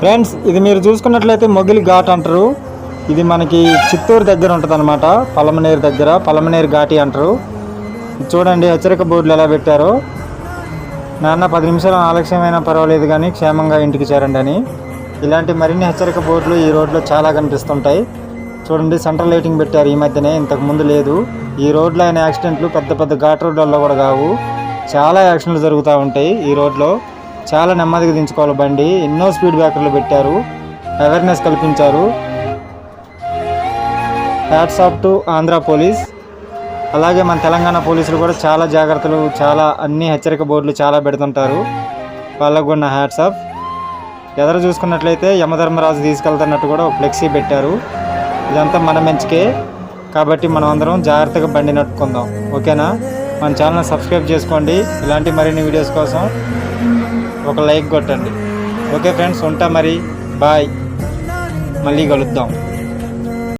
Friends, ఇది మీరు చూసుకున్నట్లయితే మొగిలి ఘాట్ అంటారు. ఇది మనకి చిత్తూరు దగ్గర ఉంటుంది అనమాట. పలమనేరు దగ్గర పలమనేరు ఘాటి అంటారు. చూడండి హెచ్చరిక బోర్డులు ఎలా పెట్టారో. నాన్న 10 నిమిషాలు ఆలస్యమైనా పర్వాలేదు కానీ క్షేమంగా ఇంటికి చేరండి అని. ఇలాంటి మరిన్ని హెచ్చరిక బోర్డులు ఈ రోడ్లో చాలా కనిపిస్తుంటాయి. చూడండి సెంట్రల్ లైటింగ్ పెట్టారు ఈ మధ్యనే, ఇంతకు ముందు లేదు. ఈ రోడ్లో అయిన యాక్సిడెంట్లు పెద్ద పెద్ద ఘాట్ రోడ్లలో కూడా కావు. చాలా యాక్సిడెంట్లు జరుగుతూ ఉంటాయి ఈ రోడ్లో. చాలా నెమ్మదిగా దించుకోవాలి బండి. ఎన్నో స్పీడ్ బ్రేకర్లు పెట్టారు, అవేర్నెస్ కల్పించారు. Hats off to Andhra police. అలాగే మన తెలంగాణ పోలీసులు కూడా చాలా జాగ్రత్తలు, చాలా అన్ని హెచ్చరిక బోర్డులు చాలా పెడుతుంటారు. వాళ్ళకు కూడా నా హ్యాట్స్ ఆఫ్. ఎదురు చూసుకున్నట్లయితే యమధర్మరాజు తీసుకెళ్తున్నట్టు కూడా ఒక ఫ్లెక్సీ పెట్టారు. ఇదంతా మన మంచికే కాబట్టి మనం అందరం జాగ్రత్తగా బండి నడుపుకుందాం. ఓకేనా? మన ఛానల్ సబ్స్క్రైబ్ చేసుకోండి. ఇలాంటి మరిన్ని వీడియోస్ కోసం ఒక లైక్ కొట్టండి. ఓకే ఫ్రెండ్స్, ఉంటా మరి. బాయ్. మళ్ళీ కలుద్దాం.